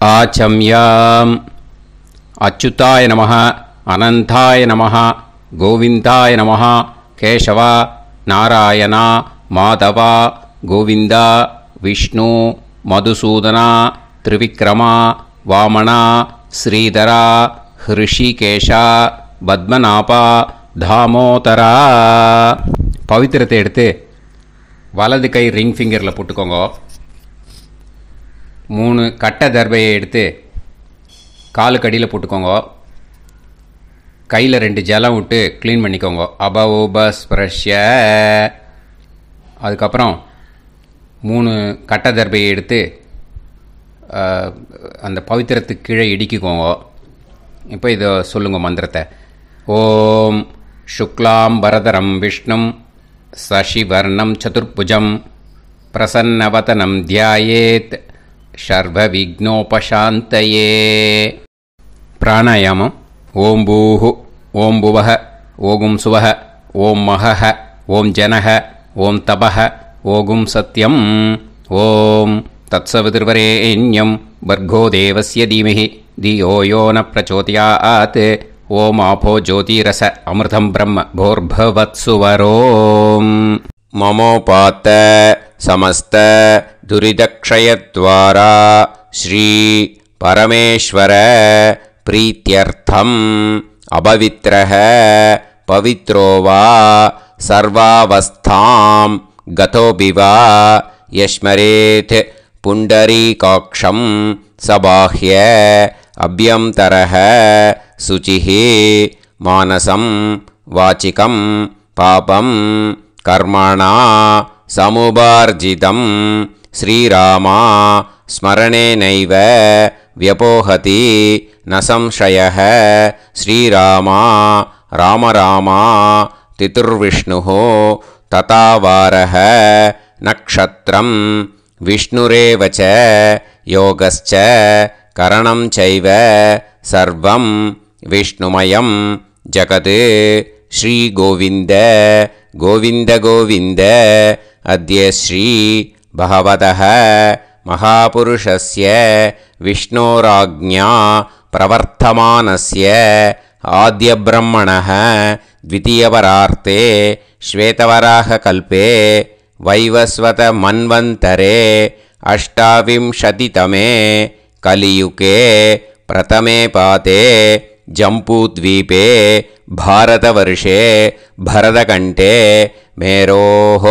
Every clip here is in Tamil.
आचम्याम् अच्युताय नमः अनंताय नमः गोविंदाय नमः केशव नारायण माधव गोविंद विष्णु मधुसूदन त्रिविक्रम वामन श्रीधर ऋषिकेश पद्मनाभ दामोदर पवित्रத்தை எடுத்து வலது கை ரிங் ஃபிங்கரில் போட்டுக்கோங்க. 3 கட்டை தர்பையை எடுத்து காலுக்கு அடியில் போட்டுக்கோங்க. கையில் 2 ஜலம் விட்டு க்ளீன் பண்ணிக்கோங்க. அபவோபஸ்பிரஷ்ய. அதுக்கப்புறம் 3 கட்டை தர்பையை எடுத்து அந்த பவித்திரத்துக்கு கீழே இடிக்கிக்கோங்க. இப்போ இதை சொல்லுங்க மந்திரத்தை. ஓம் சுக்லாம் வரதரம் விஷ்ணும் சசிவர்ணம் சதுர்புஜம் பிரசன்னவதனம் தியாயேத் சர்வ விக்னோபசாந்தயே. பிராணாயாமம். ஓம் பூஹு ஓம் புவஹ ஓகும் சுவஹ ஓம் மஹஹ ஓம் ஜனஹ ஓம் தபஹ ஓகும் சத்யம் ஓம் தத்சவிதுர்வரேண்யம் வர்கோ தேவஸ்ய தீமஹி தியோ யோ ந பிரச்சோதயாத் ஓம் ஆபோ ஜோதிரச அமிர்தம் பிரம்ம போர்பவத்சுவரோம். மமோபாத்த समस्त दुरितक्षयद्वारा श्री परमेश्वर प्रीत्यर्थम अपवित्रः पवित्रो वा सर्वावस्थां गतोऽपि वा यस्मरेत् पुण्डरीकाक्षं सबाह्य अभ्यन्तरः शुचिः मानसं वाचिकं पापं कर्मणा समुपार्जितं श्रीरामा स्मरणेनैव व्यपोहति न संशयः. श्रीरामा राम रामा तितुर्विष्णुः तथा वारः नक्षत्रं विष्णुरेव च योगश्च करणं चैव सर्वं विष्णुमयं जगत्. श्रीगोविन्द गोविन्द गोविन्द. अद्य श्री भगवतः महापुरुषस्य विष्णोराज्ञा प्रवर्तमानस्य आद्यब्रह्मणः द्वितीयपरार्ते श्वेतवराहकल्पे वैवस्वतमन्वन्तरे अष्टाविंशतितमे कलियुगे प्रथमे पाते जम्बूद्वीपे भारतवर्षे भरतकण्ठे मेरोः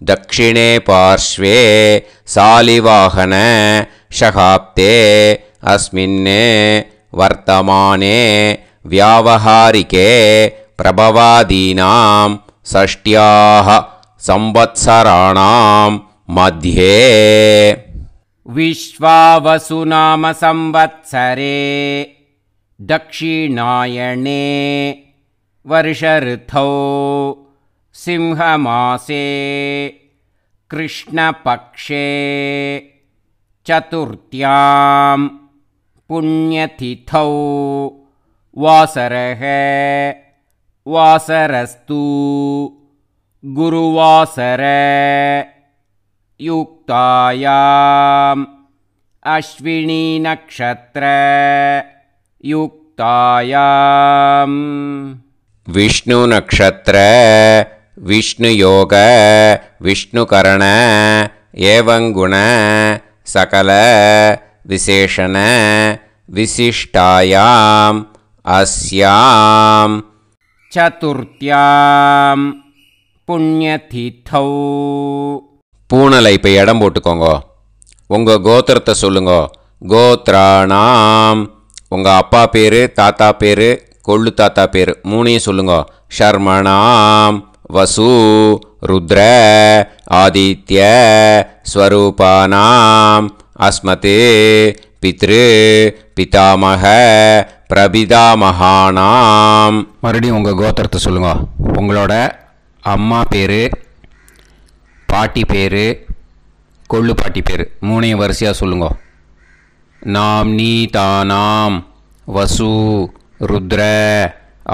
दक्षिणे पार्श्वे सालिवाहन शकाब्दे अस्मिन् वर्तमाने व्यावहारिके प्रभवादीनां षष्ट्याः संवत्सराणां मध्ये विश्वावसुनाम संवत्सरे दक्षिणायणे वर्षऋतौ सिंहमासे कृष्णपक्षे चतुर्थ्यां पुण्यतिथौ वासरः वासरस्तु गुरुवासर युक्तायाम् अश्विनी नक्षत्र युक्तायाम् विष्णु नक्षत्र विष्णु योग विष्णुकरण एवं गुण सकल विशेषण विशिष्टायाम् अस्यां चतुर्थ्यां पुण्यतिथौ. பூனலை இப்போ இடம் போட்டுக்கோங்க. உங்கள் கோத்திரத்தை சொல்லுங்க. கோத்ராணாம். உங்கள் அப்பா பேர், தாத்தா பேர், கொள்ளு தாத்தா பேர் மூணையும் சொல்லுங்க. ஷர்மணாம் வசு ருத்ர ஆதித்ய ஸ்வரூபானாம் அஸ்மதே பித்ரு பிதாமக பிரபிதாமகானாம். மறுபடியும் உங்கள் கோத்திரத்தை சொல்லுங்க. உங்களோட அம்மா பேர், பாட்டி பேர், கொள்ளு பாட்டி பேர் மூணையும் வரிசையாக சொல்லுங்க. நாம் நீ தானாம் வசு ருத்ர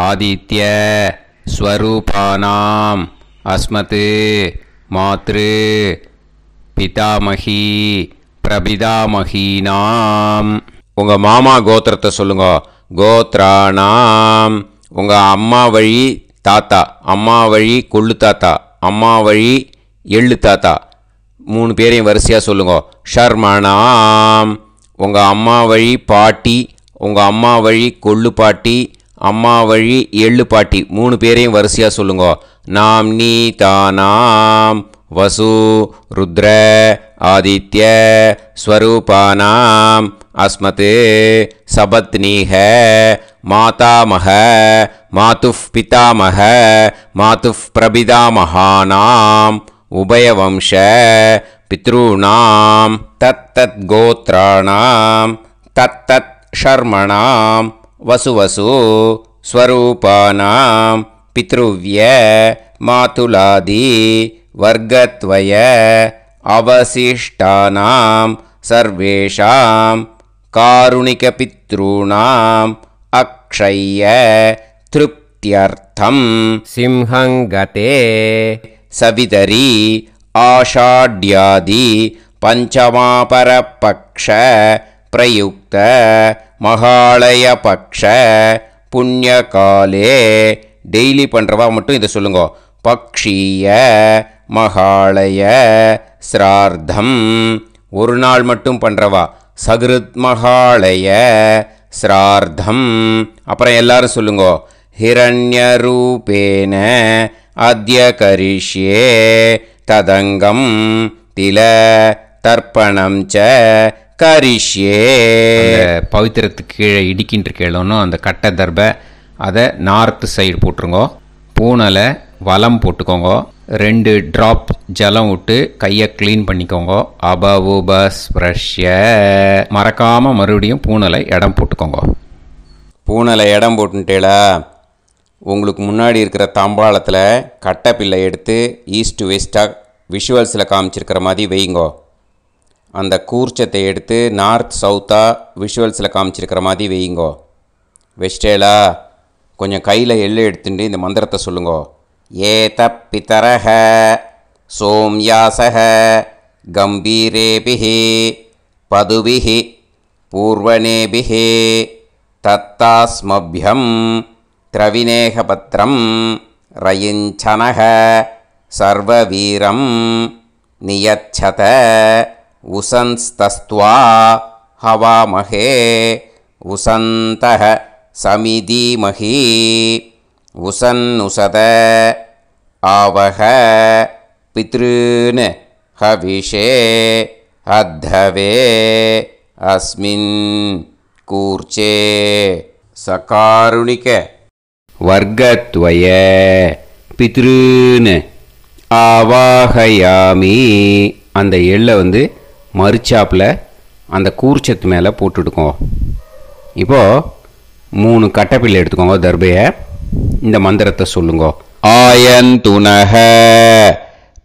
ஆதித்ய ஸ்வரூபானாம் அஸ்மத் மாத்ரு பிதாமகி பிரபிதாமகீனாம். உங்கள் மாமா கோத்திரத்தை சொல்லுங்க. கோத்ராணாம். உங்கள் அம்மா வழி தாத்தா, அம்மா வழி கொள்ளு தாத்தா, அம்மா வழி எள்ளு தாத்தா, 3 பேரையும் வரிசையாக சொல்லுங்க. ஷர்மணாம். உங்கள் அம்மா வழி பாட்டி, உங்கள் அம்மா வழி கொள்ளு பாட்டி, அம்மா வழி எள்ளு பாட்டி, 3 பேரையும் வரிசையாக சொல்லுங்க. நாம் நீ தானாம் வசு ருத்ர ஆதித்ய ஸ்வரூபானாம் அஸ்மத் சபத்னீஹ மாதாமஹ மாதுஃப் பிதாமஹ மாதுஃப் பிரபிதாமஹானாம் உபயவம்ச பித்ருணாம் தத்தத் கோத்ராணாம் தத்தத் ஷர்மணாம் வசுவசு ஸ்வரூபானாம் பித்ருவ்ய மாதுலாதி வர்க்கத்வய அவசிஷ்டானாம் சர்வேஷாம் காருணிக பித்ருணாம் அக்ஷய திருப்தியர்த்தம் சிம்ஹங்கதே சவிதரி ஆஷாட்யாதி பஞ்சமாபரபக்ஷ பிரயுக்த மகாலய பக்ஷ புண்ணியகாலே. டெய்லி பண்ணுறவா மட்டும் இதை சொல்லுங்க. பக்ஷீய மகாலய ஸ்ரார்த்தம். ஒரு நாள் மட்டும் பண்ணுறவா சகிருத் மகாலய ஸ்ரார்த்தம். அப்புறம் எல்லாரும் சொல்லுங்க. ஹிரண்யரூபேன அத்ய கரிஷ்யே ததங்கம் தில தர்ப்பணம் ச கரிஷ்யே. பவித்திரத்துக்கு கீழே இடிக்கின்ற கேளோன்னு அந்த கட்டை தர்பை அதை நார்த்து சைடு போட்டுருங்க. பூனலை வலம் போட்டுக்கோங்க. 2 ட்ராப் ஜலம் விட்டு கையை க்ளீன் பண்ணிக்கோங்க. அபவுபஸ்ப்ரஷ்ய. மறக்காமல் மறுபடியும் பூனலை இடம் போட்டுக்கோங்க. பூனலை இடம் போட்டுட்டேளா, உங்களுக்கு முன்னாடி இருக்கிற தாம்பாளத்தில் கட்டை பிள்ளை எடுத்து ஈஸ்ட் வெஸ்ட்டாக விஷுவல்ஸில் காமிச்சிருக்கிற மாதிரி வைங்கோ. அந்த கூர்ச்சத்தை எடுத்து நார்த் சவுத்தாக விஷுவல்ஸில் காமிச்சிருக்கிற மாதிரி வைங்கோ. வெஸ்டேலா கொஞ்சம் கையில் எள்ளு எடுத்துட்டு இந்த மந்திரத்தை சொல்லுங்கோ. ஏத பிதரஹ சோம்யாசஹ கம்பீரேபிஹி பதுபிஹி பூர்வணேபிஹி தத்தாஸ்மப்யம் திரவிநேகபத்ரம் ரயிஞ்சனஹ சர்வவீரம் நியச்சத உசன்ஸ்தஸ்த்வா ஹவாமஹே உசந்தஹ சமிதீமஹி உசன்னுசத ஆவஹ பித்ருன் ஹவிஷே அத்தவே அஸ்மின் கூர்ச்சே சகாருணிக வர்க்கத்வய பித்ருன் ஆவாஹயாமி. அந்த எள்ளை மறுச்சாப்பில் அந்த கூர்ச்சத்து மேலே போட்டுடுக்கோங்க. இப்போது 3 கட்டப்பிள்ளை எடுத்துக்கோங்க. தர்பையை இந்த மந்திரத்தை சொல்லுங்க. ஆயந்துனஹ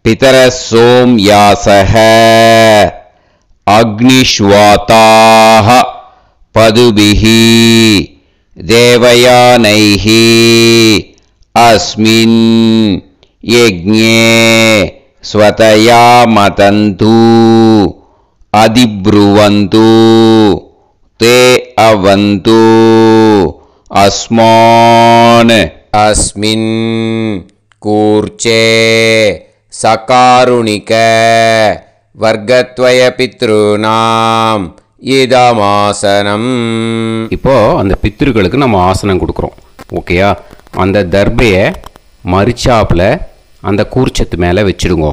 பிதர சோம்யாசஹ அக்னிஷ்வாதாஹ பதுபிஹி தேவயானைஹி அஸ்மின் யஜ்ஞே ஸ்வதயா மதந்து அதிப்ருவந்து தே அவது அஸ்மான் அஸ்மின் கூர்ச்சே சகாருணிக வர்க்கத்வய பித்ருநாம் இதமாசனம். இப்போ அந்த பித்ருக்களுக்கு நம்ம ஆசனம் கொடுக்குறோம். ஓகேயா? அந்த தர்பையை மரிச்சாப்பில் அந்த கூர்ச்சத்து மேலே வச்சுடுங்க.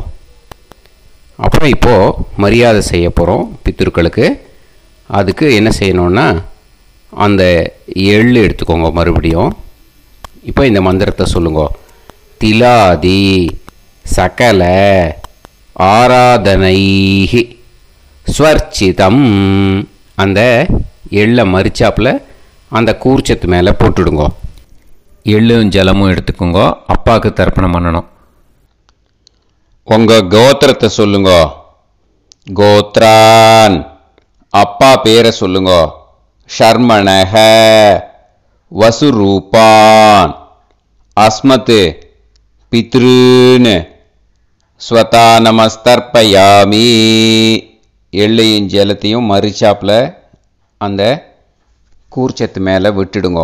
அப்புறம் இப்போது மரியாதை செய்ய போகிறோம் பித்ருக்களுக்கு. அதுக்கு என்ன செய்யணுன்னா அந்த எள்ளு எடுத்துக்கோங்க. மறுபடியும் இப்போ இந்த மந்திரத்தை சொல்லுங்க. திலாதி சகல ஆராதனைஹி ஸ்வர்ச்சிதம். அந்த எள்ளை மரிச்சாப்பில் அந்த கூர்ச்சத்து மேலே போட்டுடுங்க. எள்ளும் ஜலமும் எடுத்துக்கோங்க. அப்பாவுக்கு தர்ப்பணம் பண்ணணும். உங்கள் கோத்திரத்தை சொல்லுங்க. கோத்ரான். அப்பா பேரை சொல்லுங்க. ஷர்மணஹ வசுரூபான் அஸ்மத் பித்ருன் ஸ்வதானமஸ்தர்ப்பயாமி. எள்ளையும் ஜலத்தையும் மரிச்சாப்பில் அந்த கூர்ச்சத்து மேலே விட்டுடுங்க.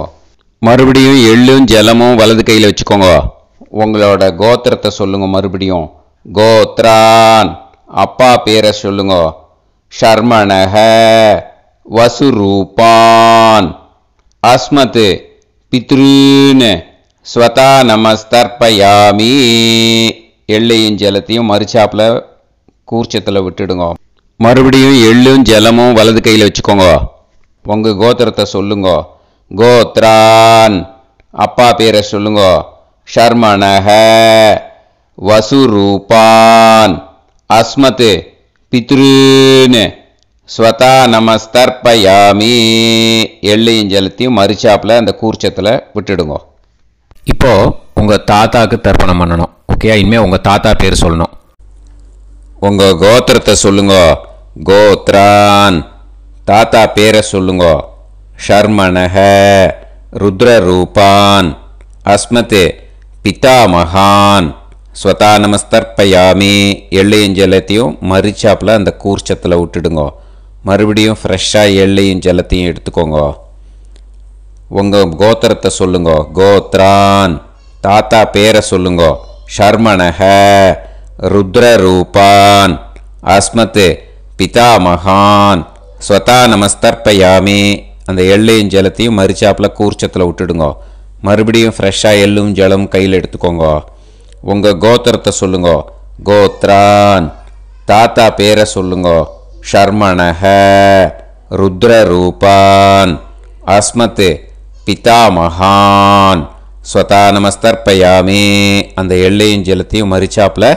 மறுபடியும் எள்ளும் ஜலமும் வலது கையில் வச்சுக்கோங்க. உங்களோட கோத்திரத்தை சொல்லுங்க. மறுபடியும் கோத்ரான், அப்பா பேரை சொல்லுங்க. ஷர்மணஹ, வசுரூபான், அஸ்மத், பித்ருன், ஸ்வதா நமஸ்தர்ப்பயாமி. எள்ளையும் ஜலத்தையும் மறுச்சாப்பில் கூர்ச்சத்தில் விட்டுடுங்க. மறுபடியும் எள்ளும் ஜலமும் வலது கையில் வச்சுக்கோங்க. உங்கள் கோத்திரத்தை சொல்லுங்க. கோத்ரான், அப்பா பேரை சொல்லுங்க. ஷர்மணஹ, வசுரூபான், அஸ்மத், பித்ருன், ஸ்வதா நமஸ்தர்ப்பயாமி. எள்ளையும் ஜலத்தையும் மறுச்சாப்பில் அந்த கூர்ச்சத்தில் விட்டுடுங்க. இப்போது உங்கள் தாத்தாவுக்கு தர்ப்பணம் பண்ணணும். ஓகே, இனிமேல் உங்கள் தாத்தா பேர் சொல்லணும். உங்கள் கோத்திரத்தை சொல்லுங்க. கோத்ரான், தாத்தா பேரை சொல்லுங்க. ஷர்மணஹ, ருத்ரரூபான், அஸ்மத், பிதாமகான், ஸ்வதா நமஸ்தர்ப்பயாமி. எள்ளையும் ஜலத்தையும் மறிச்சாப்பில் அந்த கூர்ச்சத்தில் விட்டுடுங்க. மறுபடியும் ஃப்ரெஷ்ஷாக எள்ளையும் ஜலத்தையும் எடுத்துக்கோங்க. உங்கள் கோத்திரத்தை சொல்லுங்க. கோத்ரான், தாத்தா பேரை சொல்லுங்க. ஷர்மணஹ, ருத்ரரூபான், அஸ்மத், பிதாமகான், ஸ்வதா நமஸ்தர்ப்பயாமி. அந்த எள்ளையும் ஜலத்தையும் மறிச்சாப்பில் கூர்ச்சத்தில் விட்டுடுங்க. மறுபடியும் ஃப்ரெஷ்ஷாக எள்ளும் ஜலம் கையில் எடுத்துக்கோங்க. உங்கள் கோத்திரத்தை சொல்லுங்க. கோத்ரான், தாத்தா பேரை சொல்லுங்க. ஷர்மணஹ, ருத்ரரூபான், அஸ்மத், பிதாமகான், ஸ்வதா நமஸ்தர்ப்பயாமி. அந்த எள்ளையும் ஜலத்தையும் மறிச்சாப்பில்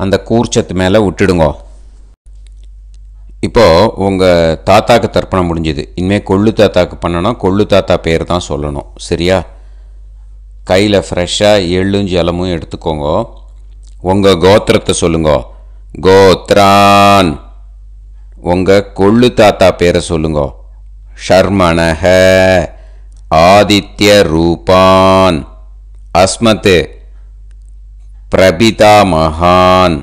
அந்த கூர்ச்சத்து மேலே விட்டுடுங்க. இப்போது உங்கள் தாத்தாக்கு தர்ப்பணம் முடிஞ்சுது. இனிமேல் கொள்ளு தாத்தாக்கு பண்ணணும். கொள்ளு தாத்தா பேர் தான் சொல்லணும். சரியா? கையில் ஃப்ரெஷ்ஷாக எள்ளும் ஜலமும் எடுத்துக்கோங்க. உங்கள் கோத்திரத்தை சொல்லுங்க. கோத்ரான், உங்கள் கொள்ளு தாத்தா பேரை சொல்லுங்க. ஷர்மணஹ, ஆதித்ய ரூபான், அஸ்மத், பிரபிதாமகான்,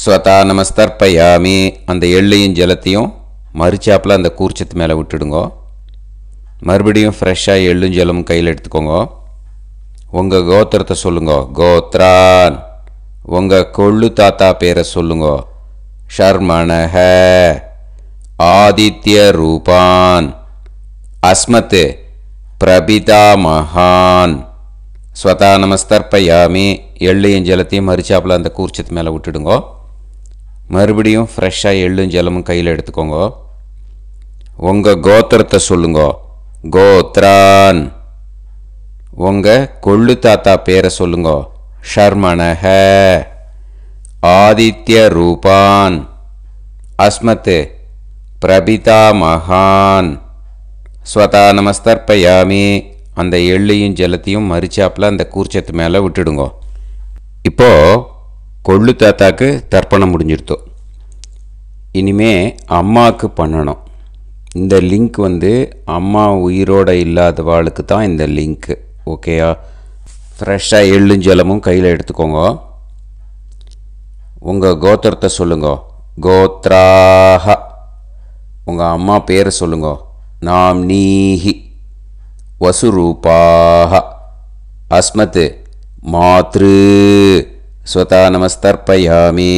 ஸ்வதா நமஸ்தர்ப்பயாமி. அந்த எள்ளையும் ஜலத்தையும் மறிச்சாப்பில் அந்த கூர்ச்சத்து மேலே விட்டுடுங்க. மறுபடியும் ஃப்ரெஷ்ஷாக எள்ளும் ஜலமும் கையில் எடுத்துக்கோங்க. உங்கள் கோத்திரத்தை சொல்லுங்க. கோத்ரான், உங்கள் கொள்ளு தாத்தா பேரை சொல்லுங்க. ஷர்மணஹ, ஆதித்ய ரூபான், அஸ்மத், பிரபிதாமகான், ஸ்வதா நமஸ்தர்ப்பயாமி. எள்ளையும் ஜலத்தையும் மறிச்சாப்பில் அந்த கூர்ச்சத்து மேலே விட்டுடுங்க. மறுபடியும் ஃப்ரெஷ்ஷாக எள்ளும் ஜலமும் கையில் எடுத்துக்கோங்க. உங்கள் கோத்திரத்தை சொல்லுங்க. கோத்ரான், உங்கள் கொள்ளு தாத்தா பேரை சொல்லுங்க. ஷர்மணஹ, ஆதித்ய ரூபான், அஸ்மத், பிரபிதாமகான், ஸ்வதா நமஸ்தர்ப்பயாமி. அந்த எள்ளையும் ஜலத்தையும் மறிச்சாப்பில் அந்த கூர்ச்சத்து மேலே விட்டுடுங்க. இப்போது கொள்ளு தாத்தாக்கு தர்ப்பணம் முடிஞ்சிடுத்தோ. இனிமே அம்மாவுக்கு பண்ணணும். இந்த லிங்க் அம்மா உயிரோடு இல்லாதவாளுக்கு தான் இந்த லிங்க்கு. ஓகேயா? ஃப்ரெஷ்ஷாக எள்ளும் ஜலமும் கையில் எடுத்துக்கோங்க. உங்கள் கோத்திரத்தை சொல்லுங்க. கோத்ராஹ, உங்கள் அம்மா பேரை சொல்லுங்க. நாம்னீஹி, வசுரூபாஹ, அஸ்மத், மாத்ரு, ஸ்வதா நமஸ்தர்ப்பயாமி.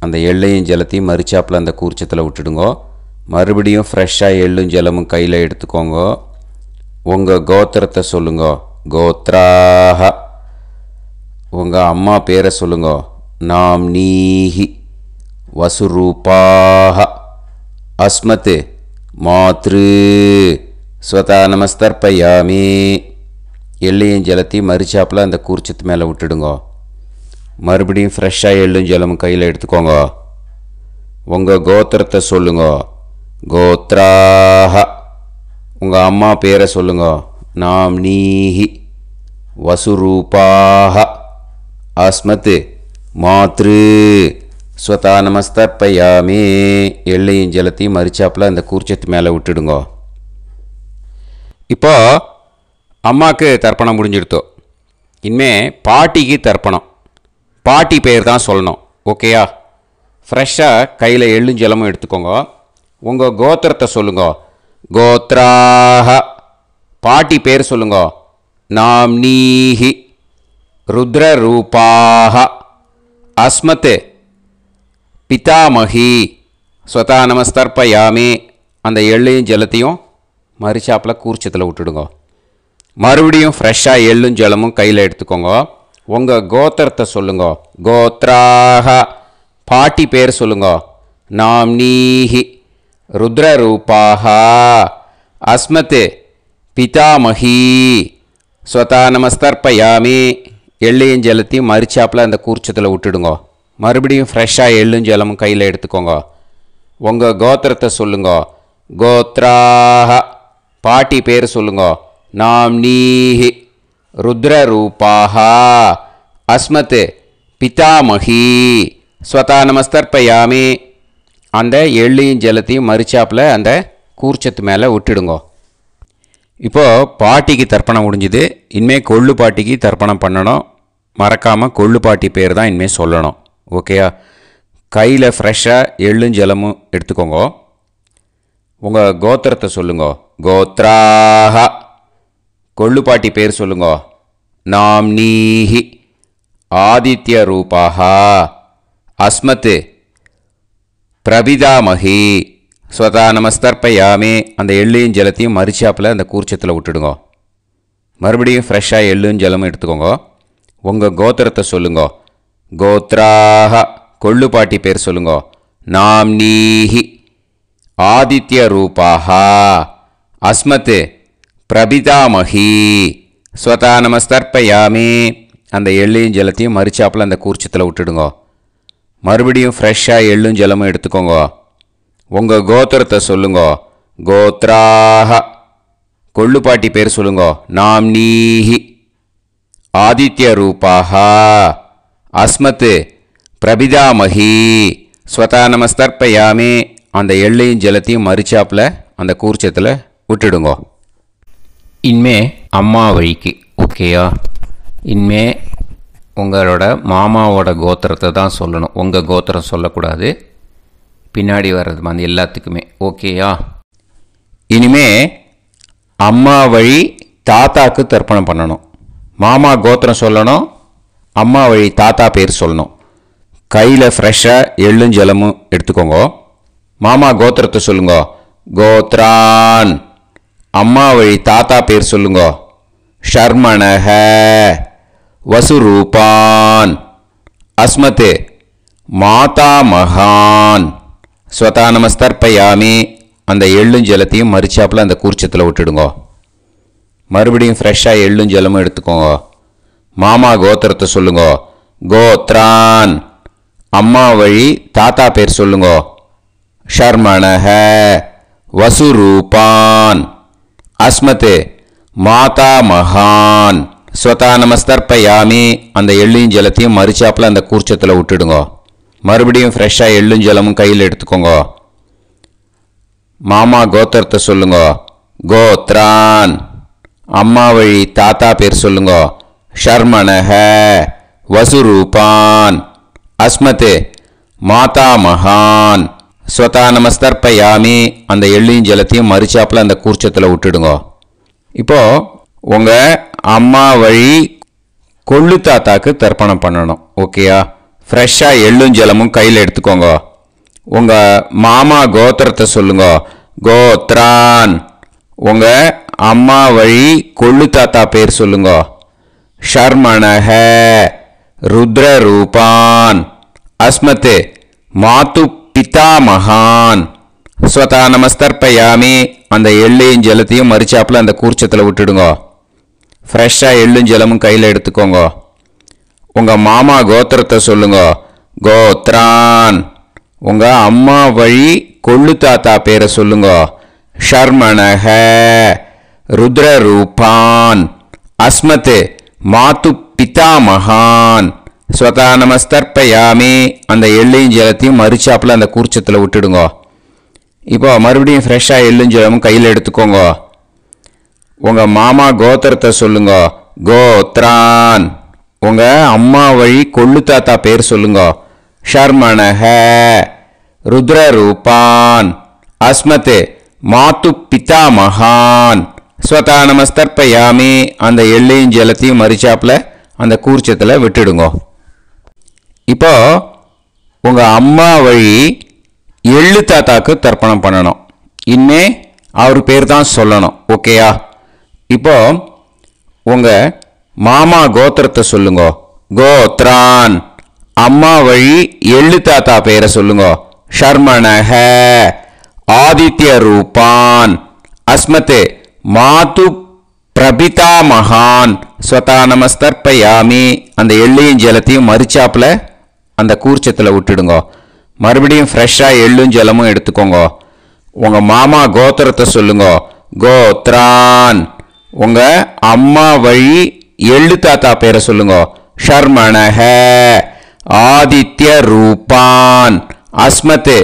அந்த எள்ளையும் ஜலத்தையும் மறிச்சாப்பில் அந்த கூர்ச்சத்தில் விட்டுடுங்க. மறுபடியும் ஃப்ரெஷ்ஷாக எள்ளும் ஜலமும் கையில் எடுத்துக்கோங்க. உங்கள் கோத்திரத்தை சொல்லுங்க. கோத்ராஹ, உங்கள் அம்மா பேரை சொல்லுங்க. நாம்னீஹி, வசுரூபாஹ, அஸ்மத், மாத்ரு, ஸ்வதா நமஸ்தர்ப்பயாமி. எள்ளையும் ஜலத்தையும் மறிச்சாப்பில் அந்த கூர்ச்சத்து மேலே விட்டுடுங்க. மறுபடியும் ஃப்ரெஷ்ஷாக எள்ளும் ஜலமும் கையில் எடுத்துக்கோங்க. உங்கள் கோத்திரத்தை சொல்லுங்க. கோத்ராஹ, உங்கள் அம்மா பேரை சொல்லுங்க. நாம்னீஹி, வசுரூபாஹ, அஸ்மத், மாத்ரு, ஸ்வதா நமஸ்தர்ப்பயாமி. எள்ளையும் ஜலத்தையும் மறிச்சாப்பில் அந்த கூர்ச்சத்து மேலே விட்டுடுங்க. இப்போ அம்மாவுக்கு தர்ப்பணம் முடிஞ்சிடுத்தோ. இனிமே பாட்டிக்கு தர்ப்பணம். பாட்டி பேர் தான் சொல்லணும். ஓகேயா? ஃப்ரெஷ்ஷாக கையில் எள்ளும் ஜலமும் எடுத்துக்கோங்க. உங்கள் கோத்திரத்தை சொல்லுங்க. கோத்ராஹ. பாட்டி பேர் சொல்லுங்க. நாம்னீஹி. ருத்ரரூபாஹ. அஸ்மத் பிதாமகி. ஸ்வதா நமஸ்தர்ப்பயாமி. அந்த எள்ளையும் ஜலத்தையும் மறுச்சாப்பில் கூர்ச்சத்தில் விட்டுடுங்க. மறுபடியும் ஃப்ரெஷ்ஷாக எள்ளும் ஜலமும் கையில் எடுத்துக்கோங்க. உங்கள் கோத்திரத்தை சொல்லுங்க. கோத்ராஹ. பாட்டி பேர் சொல்லுங்க. நாம்னீஹி. ருத்ரரூபாஹ. அஸ்மத் பிதாமகி. ஸ்வதா நமஸ்தர்ப்பயாமி. எள்ளையும் ஜலத்தையும் மறுச்சாப்பில் அந்த கூர்ச்சத்தில் விட்டுடுங்க. மறுபடியும் ஃப்ரெஷ்ஷாக எள்ளும் ஜலமும் கையில் எடுத்துக்கோங்க. உங்கள் கோத்திரத்தை சொல்லுங்க. கோத்ராஹ. பாட்டி பேர் சொல்லுங்க. நாம்னீஹி. ருத்ரரூபாஹ. அஸ்மத் பிதாமகி. ஸ்வதா நமஸ்தர்ப்பயாமி. அந்த எள்ளையும் ஜலத்தையும் மறுச்சாப்பில் அந்த கூர்ச்சத்து மேலே விட்டுடுங்க. இப்போது பாட்டிக்கு தர்ப்பணம் முடிஞ்சுது. இனிமேல் கொள்ளு பாட்டிக்கு தர்ப்பணம் பண்ணணும். மறக்காமல் கொள்ளு பாட்டி பேர் தான் இனிமேல் சொல்லணும். ஓகேயா? கையில் ஃப்ரெஷ்ஷாக எள்ளும் ஜலமும் எடுத்துக்கோங்க. உங்கள் கோத்திரத்தை சொல்லுங்க. கோத்ராஹ. கொள்ளு பாட்டி பேர் சொல்லுங்க. நாம்னீஹி. ஆதித்ய ரூபாஹ. அஸ்மத் பிரபிதாமகி. ஸ்வதா நமஸ்தர்ப்பயாமி. அந்த எள்ளையும் ஜலத்தையும் மறுச்சாப்பில் அந்த கூர்ச்சத்தில் விட்டுடுங்க. மறுபடியும் ஃப்ரெஷ்ஷாக எள்ளும் ஜலமும் எடுத்துக்கோங்க. உங்கள் கோத்திரத்தை சொல்லுங்க. கோத்ராஹ. கொள்ளு பாட்டி பேர் சொல்லுங்க. நாம்னீஹி. ஆதித்ய ரூபாஹ. அஸ்மத் பிரபிதாமகி. ஸ்வதா நமஸ்தர்ப்பயாமி. அந்த எள்ளையும் ஜலத்தையும் மறுச்சாப்பில் அந்த கூர்ச்சத்தில் விட்டுடுங்க. மறுபடியும் ஃப்ரெஷ்ஷாக எள்ளும் ஜலமும் எடுத்துக்கோங்க. உங்கள் கோத்திரத்தை சொல்லுங்க. கோத்ராஹ. கொள்ளு பாட்டி பேர் சொல்லுங்க. நாம்னீஹி. ஆதித்ய ரூபாஹ. அஸ்மத் பிரபிதாமகி. ஸ்வதா நமஸ்தர்ப்பயாமி. அந்த எள்ளையும் ஜலத்தையும் மறுச்சாப்பில் அந்த கூர்ச்சத்தில் விட்டுடுங்க. இனிமே அம்மா வழிக்கு. ஓகேயா? இனிமே உங்களோட மாமாவோட கோத்திரத்தை தான் சொல்லணும். உங்கள் கோத்திரம் சொல்லக்கூடாது. பின்னாடி வர்றது வந்து எல்லாத்துக்குமே. ஓகேயா? இனிமே அம்மா வழி தாத்தாக்கு தர்ப்பணம் பண்ணணும். மாமா கோத்திரம் சொல்லணும். அம்மா வழி தாத்தா பேர் சொல்லணும். கையில் ஃப்ரெஷ்ஷாக எள்ளும் ஜலமும் எடுத்துக்கோங்க. மாமா கோத்திரத்தை சொல்லுங்க. கோத்ரான். அம்மா வழி தாத்தா பேர் சொல்லுங்க. ஷர்மணஹ. வசுரூபான். அஸ்மத் மாதாமகான். ஸ்வதா நமஸ்தர்ப்பயாமி. அந்த எள்ளும் ஜலத்தையும் மறுச்சாப்பில் அந்த கூர்ச்சத்தில் விட்டுடுங்க. மறுபடியும் ஃப்ரெஷ்ஷாக எள்ளும் ஜலமும் எடுத்துக்கோங்க. மாமா கோத்திரத்தை சொல்லுங்க. கோத்ரான். அம்மா வழி தாத்தா பேர் சொல்லுங்க. ஷர்மணஹ. வசுரூபான். அஸ்மத் மாதாமகான். ஸ்வதா நமஸ்தர்ப்பயாமி. அந்த எள்ளையும் ஜலத்தையும் மறுச்சாப்பில் அந்த கூர்ச்சத்தில் விட்டுடுங்க. மறுபடியும் ஃப்ரெஷ்ஷாக எள்ளும் ஜலமும் கையில் எடுத்துக்கோங்க. மாமா கோத்திரத்தை சொல்லுங்க. கோத்ரான். அம்மா வழி தாத்தா பேர் சொல்லுங்க. ஷர்மணஹ. வசுரூபான். அஸ்மத் மாதாமகான். ஸ்வதா நமஸ்தர்ப்பயாமி. அந்த எள்ளையும் ஜலத்தையும் மறுச்சாப்பில் அந்த கூர்ச்சத்தில் விட்டுடுங்க. இப்போது உங்கள் அம்மா வழி கொள்ளு தாத்தாக்கு தர்ப்பணம் பண்ணணும். ஓகேயா? ஃப்ரெஷ்ஷாக எள்ளும் ஜலமும் கையில் எடுத்துக்கோங்க. உங்கள் மாமா கோத்திரத்தை சொல்லுங்க. கோத்ரான். உங்கள் அம்மா வழி கொள்ளு தாத்தா பேர் சொல்லுங்க. ஷர்மணஹ. ருத்ரரூபான். அஸ்மத் மாது பிதாமகான். ஸ்வதா நமஸ்தர்ப்பயாமி. அந்த எள்ளையும் ஜலத்தையும் மறுச்சாப்பில் அந்த கூர்ச்சத்தில் விட்டுடுங்க. ஃப்ரெஷ்ஷாக எள்ளும் ஜலமும் கையில் எடுத்துக்கோங்க. உங்கள் மாமா கோத்திரத்தை சொல்லுங்க. கோத்ரான். உங்கள் அம்மா வழி கொள்ளு தாத்தா பேரை சொல்லுங்க. ஷர்மணஹ. ருத்ரரூபான். அஸ்மத் மாது பிதாமகான். ஸ்வதா நமஸ்தர்ப்பயாமி. அந்த எள்ளையும் ஜலத்தையும் மறுச்சாப்பில் அந்த கூர்ச்சத்தில் விட்டுடுங்க. இப்போ மறுபடியும் ஃப்ரெஷ்ஷாக எள்ளும் ஜலமும் கையில் எடுத்துக்கோங்க. உங்கள் மாமா கோத்திரத்தை சொல்லுங்க. கோத்ரான். உங்கள் அம்மா வழி கொள்ளு தாத்தா பேர் சொல்லுங்க. ஷர்மணஹ. ருத்ரரூபான். அஸ்மத் மாத்து பிதா மகான் ஸ்வதா நமஸ்தர்ப்பயாமி. அந்த எள்ளையும் ஜலத்தையும் மறிச்சாப்பில் அந்த கூர்ச்சத்தில் விட்டுடுங்க. இப்போ உங்கள் அம்மா வழி எள்ளு தாத்தாக்கு தர்ப்பணம் பண்ணணும். இனிமே அவர் பேர் தான் சொல்லணும். ஓகேயா? இப்போ உங்கள் மாமா கோத்திரத்தை சொல்லுங்க. கோத்ரான். அம்மா வழி எள்ளு தாத்தா பேரை சொல்லுங்க. ஷர்மணஹ ஆதித்ய ரூபான் அஸ்மத் மாது பிரபிதா மகான் ஸ்வதா நமஸ்தர்ப்பயாமி. அந்த எள்ளையும் ஜலத்தையும் மறிச்சாப்பில் அந்த கூர்ச்சத்தில் விட்டுடுங்க. மறுபடியும் ஃப்ரெஷ்ஷாக எள்ளும் ஜலமும் எடுத்துக்கோங்க. உங்கள் மாமா கோத்திரத்தை சொல்லுங்க. கோத்ரான். உங்கள் அம்மா வழி எள்ளு தாத்தா பேரை சொல்லுங்க. ஷர்மணஹ ஆதித்ய ரூபான் அஸ்மத்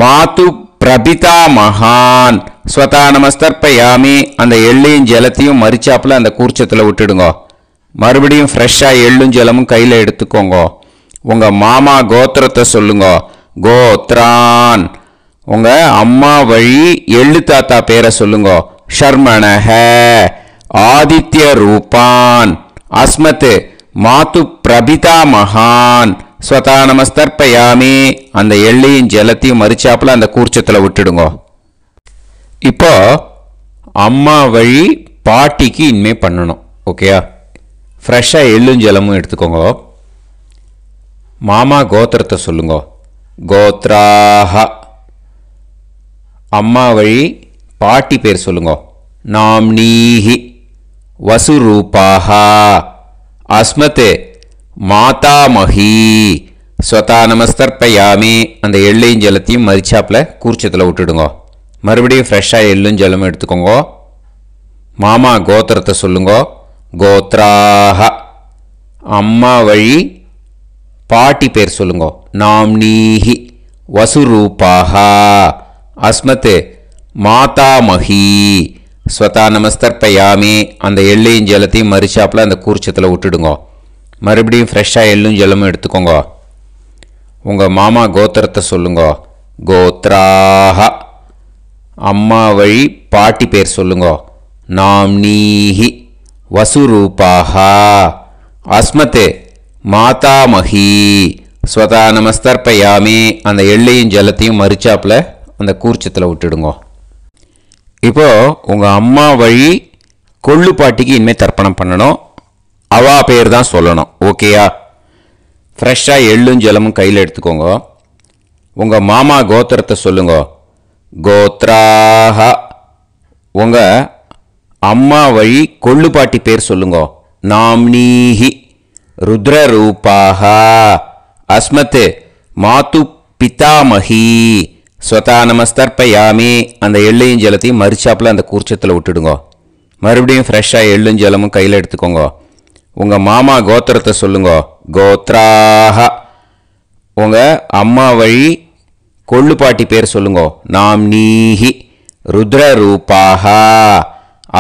மாது பிரபிதா மகான் ஸ்வதா நமஸ்தர்ப்பயாமி. அந்த எள்ளையும் ஜலத்தையும் மறிச்சாப்பில் அந்த கூர்ச்சத்தில் விட்டுடுங்க. மறுபடியும் ஃப்ரெஷ்ஷாக எள்ளும் ஜலமும் கையில் எடுத்துக்கோங்க. உங்கள் மாமா கோத்திரத்தை சொல்லுங்க. கோத்ரான். உங்கள் அம்மா வழி எள்ளு தாத்தா பேரை சொல்லுங்க. ஷர்மணஹ ஆதித்ய ரூபான் அஸ்மத் மாது பிரபிதா மகான் ஸ்வதா நமஸ்தர்ப்பயாமி. அந்த எள்ளையும் ஜலத்தையும் மறிச்சாப்பில் அந்த கூர்ச்சத்தில் விட்டுடுங்க. இப்போ அம்மா வழி பாட்டிக்கு இனிமே பண்ணணும். ஓகேயா? ஃப்ரெஷ்ஷாக எள்ளும் ஜலமும் எடுத்துக்கோங்க. மாமா கோத்திரத்தை சொல்லுங்க. கோத்ராஹ. அம்மா வழி பாட்டி பேர் சொல்லுங்க. நாம்னீஹி வசுரூபாஹ அஸ்மத் மாதாமஹி ஸ்வதா நமஸ்தர்ப்பயாமி. அந்த எள்ளையும் ஜலத்தையும் மறிச்சாப்பில் கூர்ச்சத்தில் விட்டுடுங்க. மறுபடியும் ஃப்ரெஷ்ஷாக எள்ளும் ஜலமும் எடுத்துக்கோங்க. மாமா கோத்திரத்தை சொல்லுங்க. கோத்ராஹ. அம்மா வழி பாட்டி பேர் சொல்லுங்க. நாம்னீஹி வசுரூபாஹ அஸ்மத் மாதாமஹி ஸ்வதா நமஸ்தர்ப்பயாமி. அந்த எள்ளையும் ஜலத்தையும் மறிச்சாப்பில் அந்த கூர்ச்சத்தில் விட்டுடுங்க. மறுபடியும் ஃப்ரெஷ்ஷாக எள்ளும் ஜலமும் எடுத்துக்கோங்க. உங்கள் மாமா கோத்திரத்தை சொல்லுங்க. கோத்ராஹ. அம்மா வழி பாட்டி பேர் சொல்லுங்க. நாம்னீஹி வசுரூபாஹ அஸ்மத் மாதாமஹி ஸ்வதா நமஸ்தர்ப்பயாமி. அந்த எள்ளையும் ஜலத்தையும் மறிச்சாப்பில் அந்த கூர்ச்சத்தில் விட்டுடுங்க. இப்போது உங்கள் அம்மா வழி கொள்ளு பாட்டிக்கு இனிமேல் தர்ப்பணம் பண்ணணும். அவா பேர் தான் சொல்லணும். ஓகேயா? ஃப்ரெஷ்ஷாக எள்ளும் ஜலமும் கையில் எடுத்துக்கோங்க. உங்கள் மாமா கோத்திரத்தை சொல்லுங்க. கோத்ராஹ. உங்கள் அம்மா வழி கொள்ளு பாட்டி பேர் சொல்லுங்க. நாம்னீஹி ருத்ரரூபாஹ அஸ்மத் மாது பிதாமஹி ஸ்வதா நமஸ்தர்ப்பயாமி. அந்த எள்ளையும் ஜலத்தையும் மறிச்சாப்பில் அந்த கூர்ச்சத்தில் விட்டுடுங்க. மறுபடியும் ஃப்ரெஷ்ஷாக எள்ளும் ஜலமும் கையில் எடுத்துக்கோங்க. உங்கள் மாமா கோத்திரத்தை சொல்லுங்க. கோத்ராஹ. உங்கள் அம்மா வழி கொள்ளு பாட்டி பேர் சொல்லுங்க. நாம்னீஹி ருத்ரரூபாஹ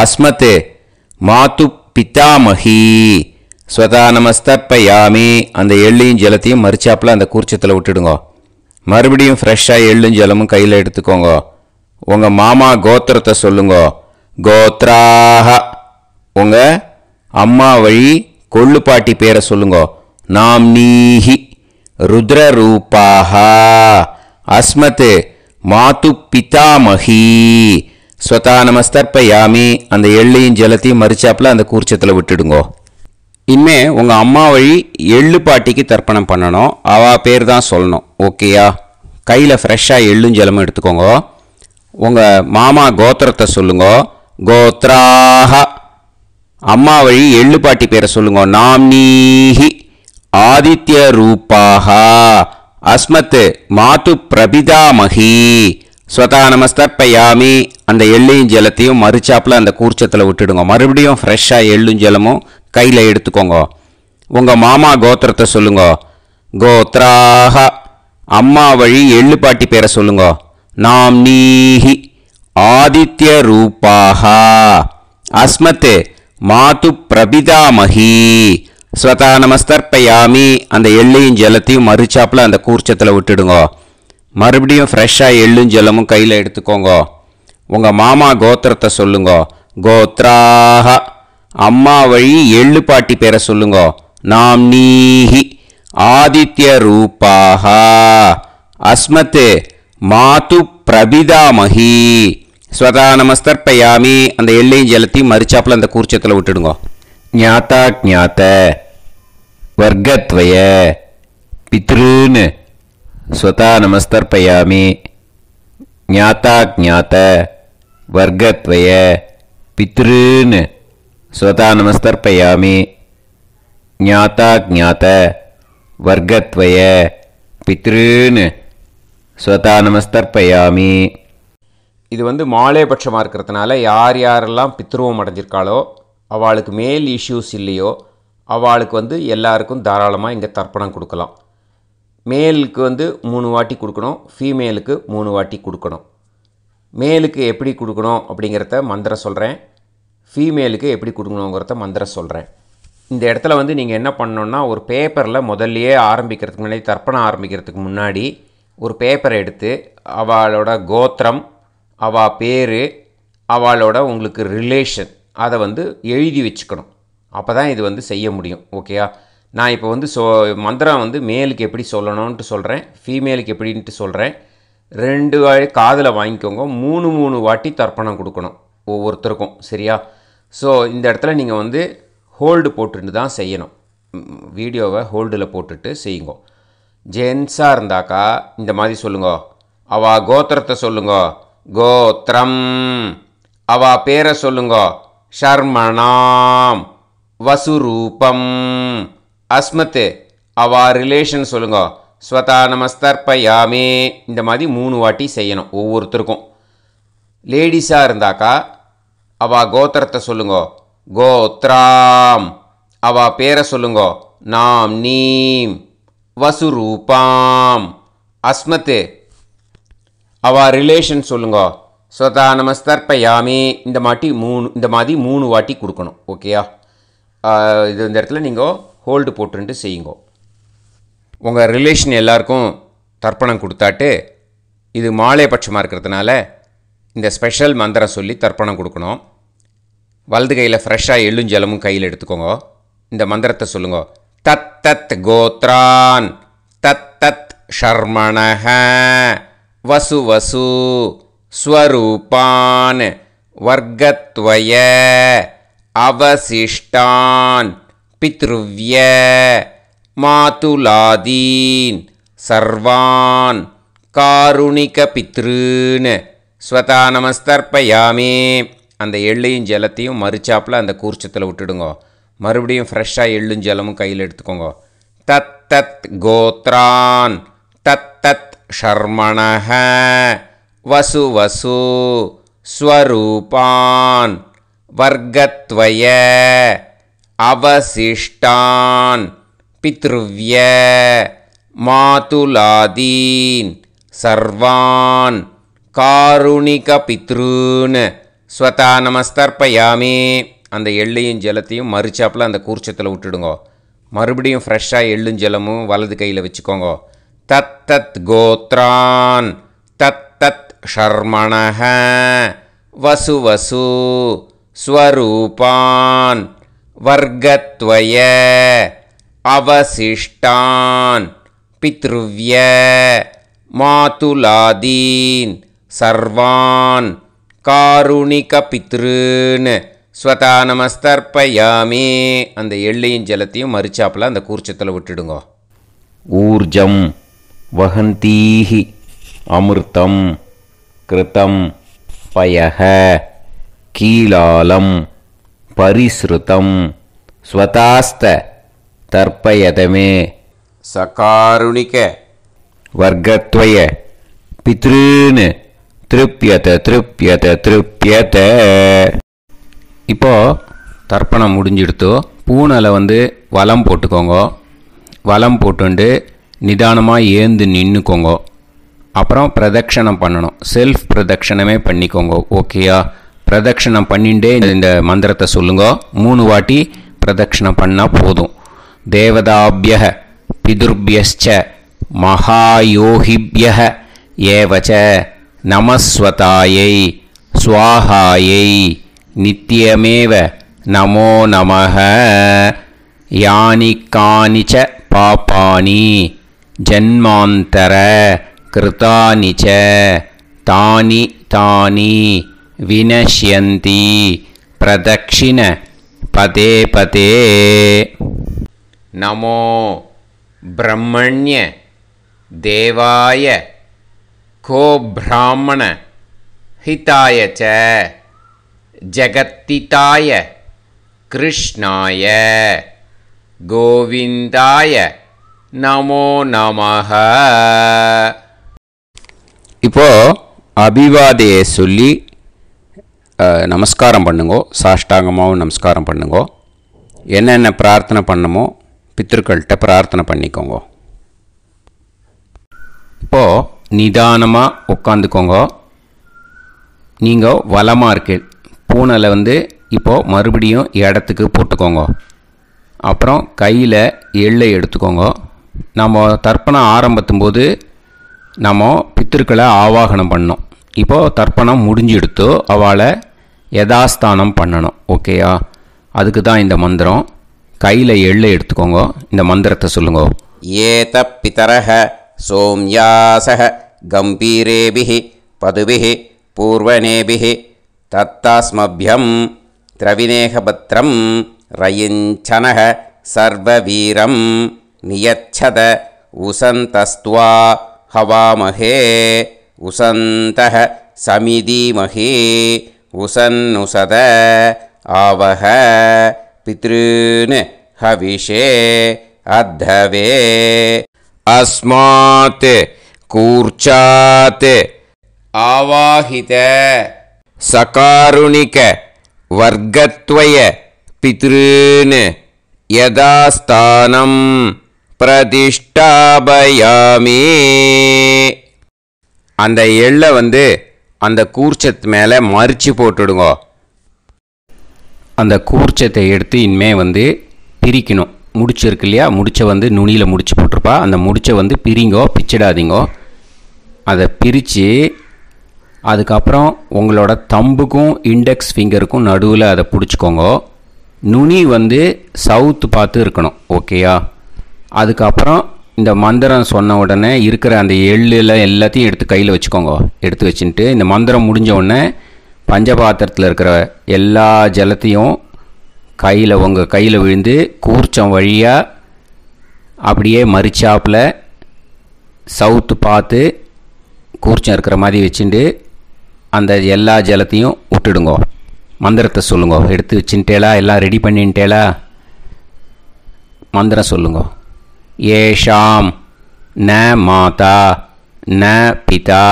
அஸ்மத் மாது பிதாமஹி ஸ்வதா நமஸ்தர்ப்பயாமி. அந்த எள்ளையும் ஜலத்தையும் மறிச்சாப்பில் அந்த கூர்ச்சத்தில் விட்டுடுங்க. மறுபடியும் ஃப்ரெஷ்ஷாக எள்ளும் ஜலமும் கையில் எடுத்துக்கோங்க. உங்கள் மாமா கோத்திரத்தை சொல்லுங்க. கோத்ராஹ. உங்கள் அம்மா வழி கொள்ளு பாட்டி பேரை சொல்லுங்க. நாம்னீஹி ருத்ரரூபாஹ அஸ்மத் மாது பிதாமஹி ஸ்வதா நமஸ்தர்ப்பயாமி. அந்த எள்ளையும் ஜலத்தையும் மறிச்சாப்பில் அந்த கூர்ச்சத்தில் விட்டுடுங்க. இனிமே உங்கள் அம்மா வழி எள்ளு பாட்டிக்கு தர்ப்பணம் பண்ணணும். அவா பேர் தான் சொல்லணும். ஓகேயா? கையில் ஃப்ரெஷ்ஷாக எள்ளும் ஜலமும் எடுத்துக்கோங்க. உங்கள் மாமா கோத்திரத்தை சொல்லுங்க. கோத்ராஹ. அம்மா வழி எள்ளு பாட்டி பேரை சொல்லுங்க. நாம்னீஹி ஆதித்ய ரூபாஹ அஸ்மத் மாது பிரபிதாமஹி ஸ்வதா நமஸ்தர்ப்பயாமி. அந்த எள்ளையும் ஜலத்தையும் மறிச்சாப்பில் அந்த கூர்ச்சத்தில் விட்டுடுங்க. மறுபடியும் ஃப்ரெஷ்ஷாக எள்ளும் ஜலமும் கையில் எடுத்துக்கோங்க. உங்கள் மாமா கோத்திரத்தை சொல்லுங்க. கோத்ராஹ. அம்மா வழி எள்ளு பாட்டி பேரை சொல்லுங்க. நாம்னீஹி ஆதித்ய ரூபாஹ அஸ்மத் மாது பிரபிதாமஹி ஸ்வதா நமஸ்தர்ப்பயாமி. அந்த எள்ளையும் ஜலத்தையும் மறிச்சாப்பில் அந்த கூர்ச்சத்தில் விட்டுடுங்க. மறுபடியும் ஃப்ரெஷ்ஷாக எள்ளும் ஜலமும் கையில் எடுத்துக்கோங்க. உங்கள் மாமா கோத்திரத்தை சொல்லுங்க. கோத்ராஹ. அம்மா வழி எள்ளு பாட்டி பேரை சொல்லுங்க. நாம்னீஹி. ஆதித்ய ரூபாஹ. அஸ்மத் மாது பிரபிதாமஹி. ஸ்வதா நமஸ்தர்ப்பயாமி. அந்த எள்ளையும் ஜலத்தையும் மறிச்சாப்பில் அந்த கூர்ச்சத்தில் விட்டுடுங்க. ஞாதா ஞாத வர்க்கத்வய பித்ருன் ஸ்வதா நமஸ்தர்ப்பயாமி. ஞாதா ஞாத வர்க்கத்வய பித்ருன் ஸ்வதா நமஸ்தர்ப்பயாமி. ஞாதா ஞாத வர்க்கத்வய பித்ருன் ஸ்வதா நமஸ்தர்ப்பயாமி. இது மாலேபட்சமாக இருக்கிறதுனால யார் யாரெல்லாம் பித்ருவம் அடைஞ்சிருக்காளோ அவளுக்கு மேல் இஷ்யூஸ் இல்லையோ அவளுக்கு எல்லாருக்கும் தாராளமாக இங்கே தர்ப்பணம் கொடுக்கலாம். மேலுக்கு 3 வாட்டி கொடுக்கணும், ஃபீமேலுக்கு 3 வாட்டி கொடுக்கணும். மேலுக்கு எப்படி கொடுக்கணும் அப்படிங்கிறத மந்திரம் சொல்கிறேன், ஃபீமேலுக்கு எப்படி கொடுக்கணுங்கிறத மந்திரம் சொல்கிறேன். இந்த இடத்துல நீங்கள் என்ன பண்ணணுன்னா, ஒரு பேப்பரில் முதல்லையே ஆரம்பிக்கிறதுக்கு முன்னாடி, தர்ப்பணம் ஆரம்பிக்கிறதுக்கு முன்னாடி ஒரு பேப்பரை எடுத்து அவளோட கோத்திரம், அவள் பேர், அவளோட உங்களுக்கு ரிலேஷன் அதை எழுதி வச்சுக்கணும். அப்போ தான் இது செய்ய முடியும். ஓகேயா? நான் இப்போ மந்திரம் மேலுக்கு எப்படி சொல்லணும்ன்ட்டு சொல்கிறேன், ஃபீமேலுக்கு எப்படின்ட்டு சொல்கிறேன். 2 காதில் வாங்கிக்கோங்க. 3 வாட்டி தர்ப்பணம் கொடுக்கணும் ஒவ்வொருத்தருக்கும். சரியா? ஸோ இந்த இடத்துல நீங்கள் ஹோல்டு போட்டுட்டு தான் செய்யணும். வீடியோவை ஹோல்டில் போட்டுட்டு செய்யுங்க. ஜென்ஸாக இருந்தாக்கா இந்த மாதிரி சொல்லுங்க. அவள் கோத்திரத்தை சொல்லுங்க. கோத்திரம். அவள் பேரை சொல்லுங்க. ஷர்மணாம். வசுரூபம். அஸ்மத். அவா ரிலேஷன் சொல்லுங்க. ஸ்வதா நமஸ்தர்ப்பயாமே. இந்த மாதிரி 3 வாட்டி செய்யணும் ஒவ்வொருத்தருக்கும். லேடிஸாக இருந்தாக்கா அவள் கோத்திரத்தை சொல்லுங்க. கோத்ராம். அவள் பேரை சொல்லுங்க. நாம் நீம். வசுரூபாம். அஸ்மத். அவள் ரிலேஷன் சொல்லுங்க. ஸ்வதா நமஸ்தர்ப்பயாமி. இந்த மாதிரி 3 வாட்டி கொடுக்கணும். ஓகேயா? இந்த இடத்துல நீங்கள் ஹோல்டு போட்டுட்டு செய்யுங்க. உங்கள் ரிலேஷன் எல்லாருக்கும் தர்ப்பணம் கொடுத்தாட்டு, இது மாலைபட்சமாக இருக்கிறதுனால இந்த ஸ்பெஷல் மந்திரம் சொல்லி தர்ப்பணம் கொடுக்கணும். வலது கையில் ஃப்ரெஷ்ஷாக எள்ளும் ஜலமும் கையில் எடுத்துக்கோங்க. இந்த மந்திரத்தை சொல்லுங்க. தத் தத் கோத்ரான் தத் தத் ஷர்மணஹ வசு வசு ஸ்வரூபான் வர்க்கத்வய அவசிஷ்டான் பித்ருவ்ய மாதுலாதீன் சர்வான் காருணிக பித்ருன் ஸ்வதா நமஸ்தர்ப்பயாமே. அந்த எள்ளையும் ஜலத்தையும் மறிச்சாப்பில் அந்த கூர்ச்சத்தில் விட்டுடுங்க. மறுபடியும் ஃப்ரெஷ்ஷாக எள்ளும் ஜலமும் கையில் எடுத்துக்கோங்க. தத் தத் கோத்ரான் தத் தத் ஷர்மணஹ வசு வசு ஸ்வரூபான் வர்க்கத்வய அவசிஷ்டான் பித்ருவ்ய மாதுலாதீன் சர்வான் காருணிக பித்ருன் ஸ்வதா நமஸ்தர்ப்பயாமே. அந்த எள்ளையும் ஜலத்தையும் மறிச்சாப்பில் அந்த கூர்ச்சத்தில் விட்டுடுங்க. மறுபடியும் ஃப்ரெஷ்ஷாக எள்ளும் ஜலமும் வலது கையில் வச்சுக்கோங்க. தத் தத் கோத்ரான் தத் தத் ஷர்மணஹ வசு வசு ஸ்வரூபான் வர்க்கத்வய அவசிஷ்டான் பித்ருவ்ய மாதுலாதீன் சர்வான் காருணிக பித்ருன் ஸ்வதா நமஸ்தர்ப்பயாமே. அந்த எள்ளையும் ஜலத்தையும் மறிச்சாப்பில் அந்த கூர்ச்சத்தில் விட்டுடுங்க. ஊர்ஜம் வஹந்தீஹி அமிர்தம் கிருதம் பயஹ கீலாலம் பரிஸ்ருதம் ஸ்வதாஸ்த தர்ப்பயதமே. சகாருணிக வர்க்கத்வய பித்ருன் திருப்யத திருப்யத திருப்யத. இப்போது தர்ப்பணம் முடிஞ்சிடுத்தோ பூனலை வலம் போட்டுக்கோங்க. வலம் போட்டுண்டு நிதானமாக ஏந்து நின்றுக்கோங்க. அப்புறம் பிரதட்சணம் பண்ணணும். செல்ஃப் பிரதட்சணமே பண்ணிக்கோங்க. ஓகேயா? பிரதட்சணம் பண்ணிண்டே இந்த மந்திரத்தை சொல்லுங்க. 3 வாட்டி பிரதட்சணம் பண்ணால் போதும். தேவதாபிய பிதுர்பியஸ்ச மகாயோகிபிய ஏவச்ச நமஸ்வதாயை स्वाहायै नित्यमेव नमो नमः। यानि कानि च पापानि जन्मान्तर कृतानि च तानि तानि विनश्यन्ति प्रदक्षिण पदे पदे। नमो ब्रह्मण्य देवाय को ब्राह्मण हिताय च जगत्तिताय कृष्णाय गोविंदाय நமோ நமஹ. இப்போ அபிவாதையை சொல்லி நமஸ்காரம் பண்ணுங்கோ. சாஷ்டாங்கமாகவும் நமஸ்காரம் பண்ணுங்கோ. என்னென்ன பிரார்த்தனை பண்ணமோ பித்திருக்கள்கிட்ட பிரார்த்தனை பண்ணிக்கோங்க. இப்போது நிதானமாக உட்காந்துக்கோங்க. நீங்கள் வலமாக இருக்கு பூனலை இப்போது மறுபடியும் இடத்துக்கு போட்டுக்கோங்க. அப்புறம் கையில் எள்ளை எடுத்துக்கோங்க. நம்ம தர்ப்பணம் ஆரம்பிக்கும் போது நம்ம பித்திருக்களை ஆவாகனம் பண்ணோம். இப்போது தர்ப்பணம் முடிஞ்செடுத்து அவளை யதாஸ்தானம் பண்ணணும். ஓகேயா? அதுக்கு தான் இந்த மந்திரம். கையில் எள்ளை எடுத்துக்கோங்க. இந்த மந்திரத்தை சொல்லுங்க. ஏத பிதரஹ சோம்யாசஹ கம்பீரேபிஹி பதுபிஹி பூர்வனேபிஹி தத்தாஸ்மப்யம் திரவிநேகபத்ரம் ரயிஞ்சனஹ சர்வவீரம் நியச்சத உசந்தஸ்த்வா ஹவாமஹே உசந்தஹ சமிதீமஹி உசன்னுசத ஆவஹ பித்ருன் ஹவிஷே அத்தவே. அஸ்மாத் கூர்ச்சாத் ஆவாஹித சகாருணிக வர்க்கத்வய பித்ருன் யதாஸ்தானம் பிரதிஷ்டாபயாமி. அந்த எள்ளை அந்த கூர்ச்சத்து மேலே மறித்து போட்டுடுங்க. அந்த கூர்ச்சத்தை எடுத்து இனிமே பிரிக்கணும். முடிச்சு இருக்கு இல்லையா? முடிச்சை நுனியில் முடிச்சு போட்டிருப்பா. அந்த முடிச்சை பிரிங்கோ, பிச்சிடாதீங்கோ. அதை பிரித்து அதுக்கப்புறம் உங்களோட தம்புக்கும் இண்டெக்ஸ் ஃபிங்கருக்கும் நடுவில் அதை பிடிச்சிக்கோங்க. நுனி சவுத்து பார்த்து இருக்கணும். ஓகேயா? அதுக்கப்புறம் இந்த மந்திரம் சொன்ன உடனே இருக்கிற அந்த எள்ளில் எல்லாத்தையும் எடுத்து கையில் வச்சுக்கோங்க. எடுத்து வச்சுட்டு இந்த மந்திரம் முடிஞ்ச உடனே பஞ்சபாத்திரத்தில் இருக்கிற எல்லா ஜலத்தையும் உங்கள் கையில் விழுந்து கூர்ச்சம் வழியாக அப்படியே மறிச்சாப்பில் சவுத்து பார்த்து கூர்ச்சம் இருக்கிற மாதிரி வச்சுட்டு அந்த எல்லா ஜலத்தையும் விட்டுடுங்க. மந்திரத்தை சொல்லுங்க. எடுத்து வச்சுட்டேலா? எல்லாம் ரெடி பண்ணிட்டேலா? மந்திரம் சொல்லுங்க. ஏஷாம் ந மாதா ந பிதா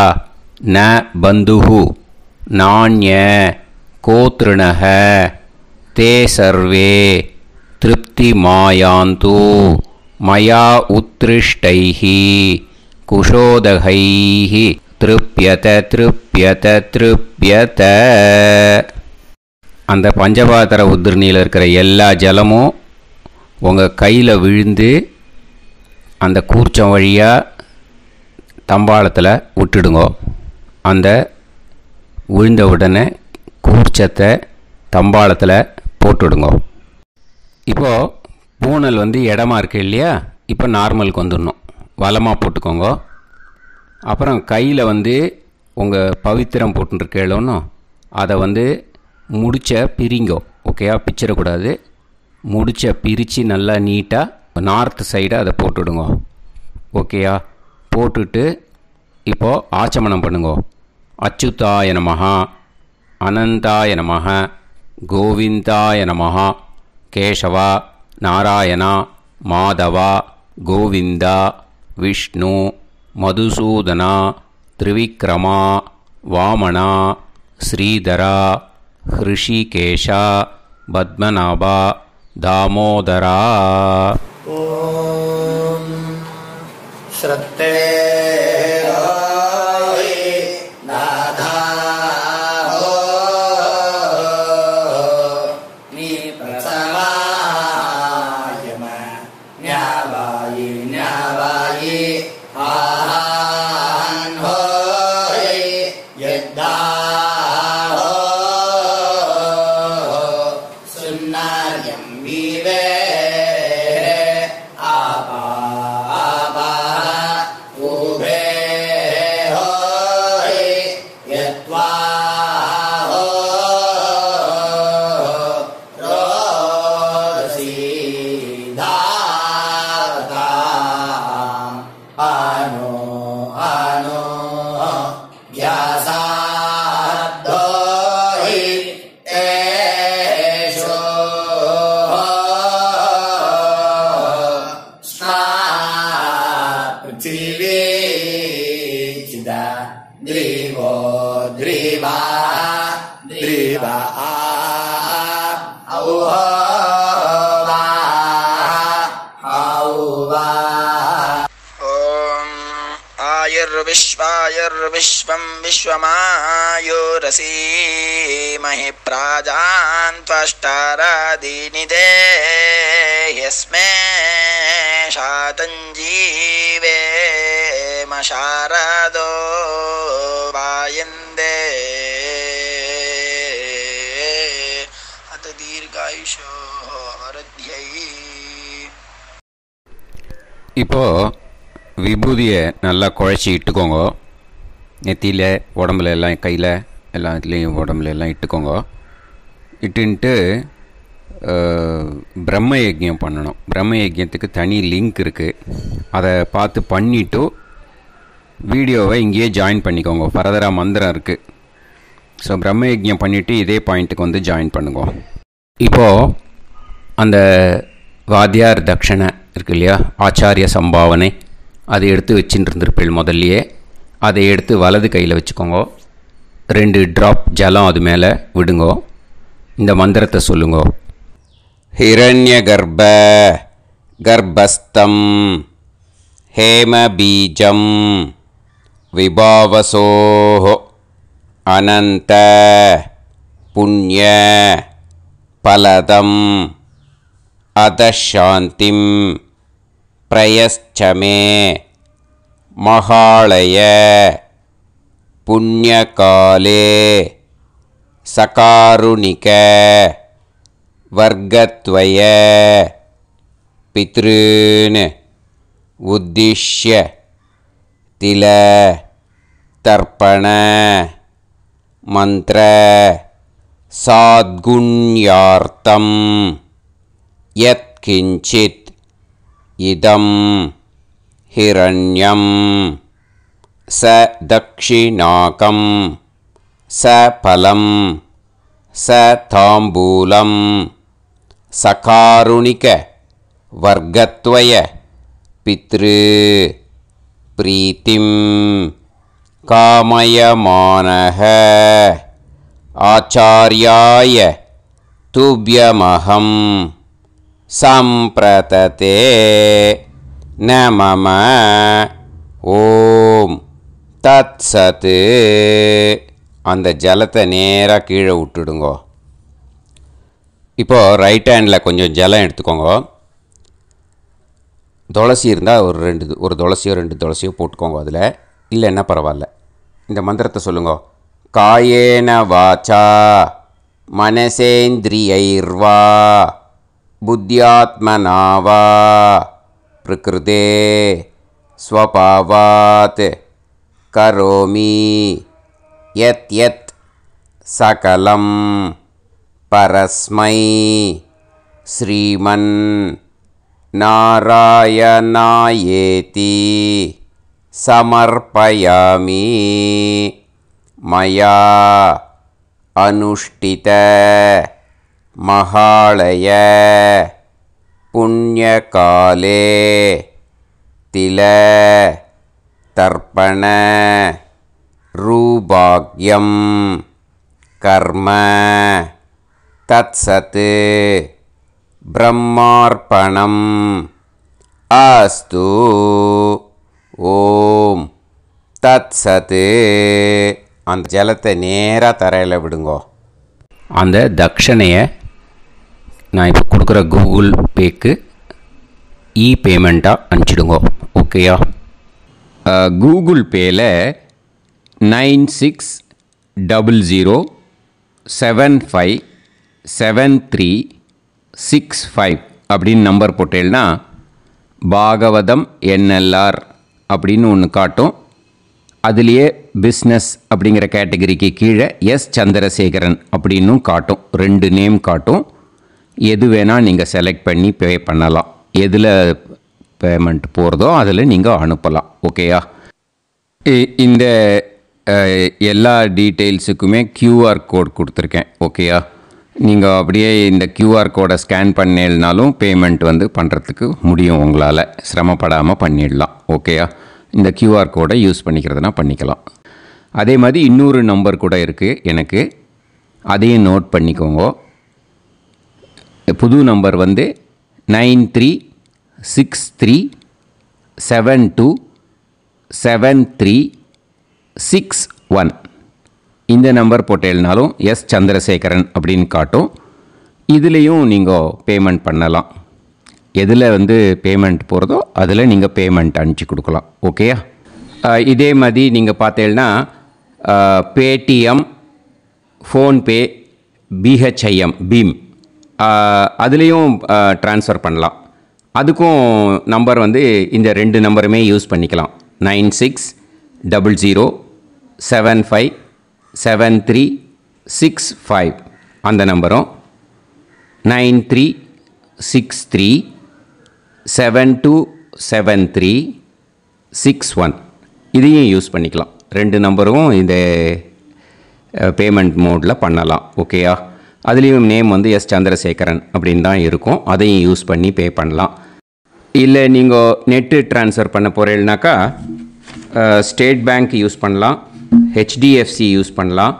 ந பந்துஹு நாண்ய கோத்ருணஹ தே சர்வே திருப்தி மாயாந்து மயா உத்ருஷ்டைஹி குஷோதகைஹி திருப்யத திருப்யத திருப்யத. அந்த பஞ்சபாத்திர உதிர்ணியில் இருக்கிற எல்லா ஜலமும் உங்கள் கையில் விழுந்து அந்த கூர்ச்சம் வழியாக தம்பாளத்தில் விட்டுடுங்க. அந்த விழுந்த உடனே கூர்ச்சத்தை தம்பாளத்தில் போட்டுடுங்க. இப்போது பூனல் இடமா இருக்கு இல்லையா? இப்போ நார்மலுக்கு வந்துடணும். வலமாக போட்டுக்கோங்க. அப்புறம் கையில் உங்கள் பவித்திரம் போட்டுருக்கேளோன்னு அதை முடிச்ச பிரிங்கோ. ஓகேயா? பிச்சிடக்கூடாது. முடிச்ச பிரித்து நல்லா நீட்டாக நார்த் சைடை அதை போட்டுடுங்க. ஓகேயா? போட்டுட்டு இப்போது ஆச்சமனம் பண்ணுங்க. அச்சுதாய நமஹ அனந்தாய நமஹ கோவிந்தாய நமஹ கேசவா நாராயணா மாதவா கோவிந்தா விஷ்ணு மதுசூதனா திரிவிக்ரமா வாமனா ஸ்ரீதரா ஹிருஷிகேஷா பத்மநாபா தாமோதரா. ஓம் ஸ்ரத்தே Yedda नार्यं वीवे आपा उभे होय यत्वा रोसी धाता आनो व्यासाद्धोहि तेषु पृथिवी चिदा द्रिवो द्रिवा द्रिवा आयुर्विश्वं विश्वमायुरसी महि प्राजान् त्वष्टारादीनिदे यस्मे शातञ्जीवे मशारदो वायन्दे अत दीर्घायुषो रध्यै இப்போ விபூதியை நல்லா குழச்சி இட்டுக்கோங்க. நெத்தியில் உடம்புல எல்லாம் கையில் எல்லாத்துலேயும் உடம்புல எல்லாம் இட்டுக்கோங்க. இட்டுன்ட்டு பிரம்ம யஜ்யம் பண்ணணும். பிரம்ம யஜ்யத்துக்கு தனி லிங்க் இருக்குது. அதை பார்த்து பண்ணிவிட்டு வீடியோவை இங்கேயே ஜாயின் பண்ணிக்கோங்க. ஃபர்தராக மந்திரம் இருக்குது. ஸோ பிரம்ம யஜ்யம் பண்ணிவிட்டு இதே பாயிண்ட்டுக்கு வந்து ஜாயின் பண்ணுங்க. இப்போது அந்த வாத்தியார் தட்சணை இருக்கு இல்லையா, ஆச்சாரிய சம்பாவனை, அதை எடுத்து வச்சுட்டு இருந்திருப்பேள் முதல்லையே. அதை எடுத்து வலது கையில் வச்சுக்கோங்க. 2 ட்ராப் ஜலம் அது மேலே விடுங்கோ. இந்த மந்திரத்தை சொல்லுங்க. ஹிரண்ய கர்ப்ப கர்ப்பஸ்தம் ஹேம பீஜம் விபாவசோ அனந்த புண்ணிய பலதம் அதசாந்திம் பிரயச்சமே மகாளய புண்ணியகாலே சகாருணிக வர்க்கத்வய பித்ருன் உத்திஷ்ய தில தர்ப்பண மந்திர சாத்குண்யார்த்தம் யத்கிஞ்சித் இதம் ஹிரண்யம் ச தக்ஷிணாகம் ச பலம் ச தாம்பூலம் சகாருணிக வர்க்கத்வய பித்ரு பிரீத்திம் காமயமானஹ ஆச்சார்யாய துப்யமஹம் சம்பிரததே நமம ஓம் தத் சத். அந்த ஜலத்தை நேராக கீழே விட்டுடுங்கோ. இப்போது ரைட் ஹேண்டில் கொஞ்சம் ஜலம் எடுத்துக்கோங்க. துளசி இருந்தால் ஒரு துளசியோ 2 துளசியோ போட்டுக்கோங்க. அதில் இல்லைன்னா பரவாயில்ல. இந்த மந்திரத்தை சொல்லுங்க. காயேன வாச்சா மனசேந்திரியைர்வா புத்தியாத்மனாவா பிரகிருதே ஸ்வபாவாத் கரோமி யத் யத் சகலம் பரஸ்மை ஸ்ரீமன் நாராயணாயேதி சமர்ப்பயாமி மயா அனுஷ்டித மகாளய புண்ணியகாலே தில தர்ப்பண ரூபாக்யம் கர்ம தத்சத் பிரம்மார்ப்பணம் அஸ்து. ஓம் தத்சத். அந்த ஜலத்தை நேராக தரையில் விடுங்கோ. அந்த தட்சணையை நான் இப்போ கொடுக்குற கூகுள் பேக்கு பேமெண்ட்டாக அனுப்பிச்சிடுங்கோ. ஓகேயா? கூகுள் பேயில் 96007573 65 அப்படின்னு நம்பர் போட்டேன்னா பாகவதம் NLR அப்படின்னு ஒன்று காட்டும். அதுலேயே பிஸ்னஸ் அப்படிங்கிற கேட்டகரிக்கு கீழே எஸ் சந்திரசேகரன் அப்படின்னும் காட்டும். 2 நேம் காட்டும். எது வேணால் நீங்கள் செலக்ட் பண்ணி பே பண்ணலாம். எதில் பேமெண்ட் போகிறதோ அதில் நீங்கள் அனுப்பலாம். ஓகேயா? இந்த எல்லா டீட்டெயில்ஸுக்குமே QR கோட் கொடுத்துருக்கேன். ஓகேயா? நீங்கள் அப்படியே இந்த QR கோடை ஸ்கேன் பண்ணேன்னாலும் பேமெண்ட் பண்ணுறதுக்கு முடியும். உங்களால் சிரமப்படாமல் பண்ணிடலாம். ஓகேயா? இந்த QR கோடை யூஸ் பண்ணிக்கிறதுனா பண்ணிக்கலாம். அதே மாதிரி இன்னொரு நம்பர் கூட இருக்குது எனக்கு. அதையும் நோட் பண்ணிக்கோங்க. புது நம்பர் 9363727361. இந்த நம்பர் போட்டேன்னாலும் எஸ் சந்திரசேகரன் அப்படின்னு காட்டும். இதுலேயும் நீங்கள் பேமெண்ட் பண்ணலாம். எதில் பேமெண்ட் போகிறதோ அதில் நீங்கள் பேமெண்ட் அனுப்பிச்சி கொடுக்கலாம். ஓகேயா? இதே மாதிரி நீங்கள் பார்த்தீங்கன்னா பேடிஎம், ஃபோன்பே, பிஹெச்ஐஎம், பீம் அதுலேயும் ட்ரான்ஸ்ஃபர் பண்ணலாம். அதுக்கும் நம்பர் இந்த 2 நம்பருமே யூஸ் பண்ணிக்கலாம். 9600757365 அந்த நம்பரும் 9363727361 இதையும் யூஸ் பண்ணிக்கலாம். 2 நம்பரும் இந்த பேமெண்ட் மோடில் பண்ணலாம். ஓகேயா? அதுலேயும் நேம் எஸ் சந்திரசேகரன் அப்படின்னு தான் இருக்கும். அதையும் யூஸ் பண்ணி பே பண்ணலாம். இல்லை நீங்கள் நெட்டு ட்ரான்ஸ்ஃபர் பண்ண போகிறீங்கனாக்கா ஸ்டேட் பேங்க் யூஸ் பண்ணலாம், HDFC யூஸ் பண்ணலாம்,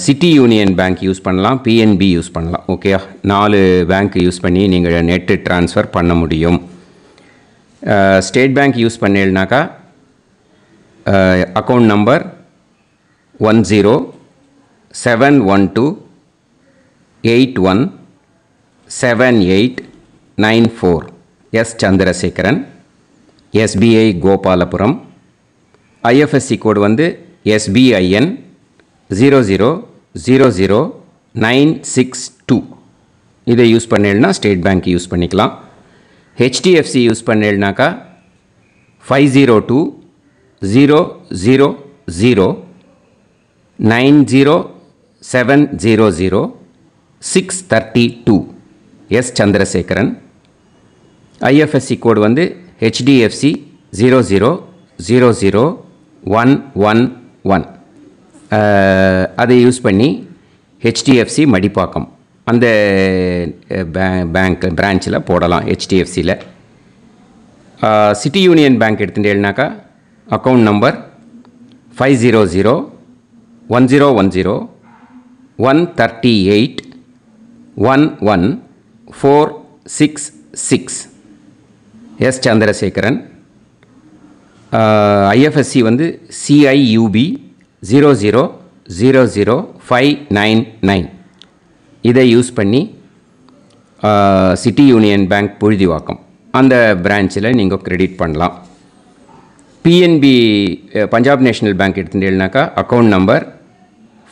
சிட்டி யூனியன் பேங்க் யூஸ் பண்ணலாம், PNB யூஸ் பண்ணலாம். ஓகேயா? 4 பேங்க் யூஸ் பண்ணி நீங்கள் நெட்டு ட்ரான்ஸ்ஃபர் பண்ண முடியும். ஸ்டேட் பேங்க் யூஸ் பண்ணீங்கனாக்கா account number 10712817894 S Chandrasekaran, SBI Gopalapuram. IFSC code SBIN 0000962. இதை யூஸ் பண்ணேன்னா ஸ்டேட் பேங்க் யூஸ் பண்ணிக்கலாம். HDFC யூஸ் பண்ணேன்னாக்கா 50200090700632 S Chandrasekaran. IFSC code HDFC 0000111. அதை யூஸ் பண்ணி HDFC மடிப்பாக்கம் அந்த பேங்க் பிரான்ச்சில் போடலாம். HDFCயில் சிட்டி யூனியன் பேங்க் எடுத்துட்டேன்னாக்கா account number 500101381146 S Chandrasekaran. IFSC CIUB 0000599. இதை யூஸ் பண்ணி சிட்டி யூனியன் பேங்க் புழுதிவாக்கம் அந்த பிரான்ச்சில் நீங்கள் கிரெடிட் பண்ணலாம். PNB பஞ்சாப் நேஷ்னல் பேங்க் எடுத்துட்டேன்னாக்கா account number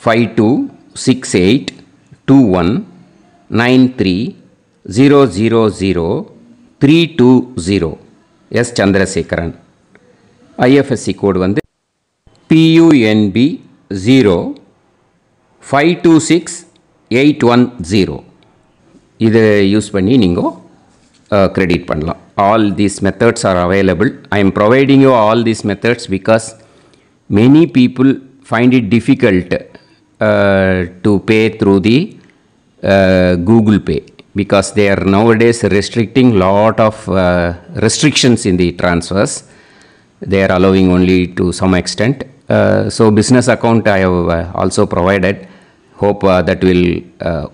52682193000320 S Chandrasekaran. IFSC code PUNB 0526810. இதை யூஸ் பண்ணி நீங்கள் credit பண்ணலாம். All these methods are available. I am providing you all these methods because many people find it difficult to pay through the Google Pay because they are nowadays restricting lot of restrictions in the transfers. They are allowing only to some extent. So business account I have also provided. Hope that will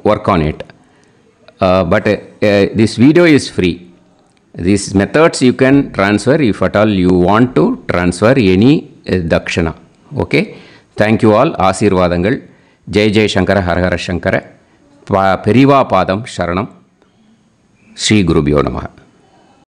work on it. But this video is free. These methods you can transfer if at all you want to transfer any dakshana. Okay. Thank you all. Aasirvadangal. Jai Jai Shankara Har Har Shankara. Periva Padam Sharanam. Shri Gurubhyo Namaha.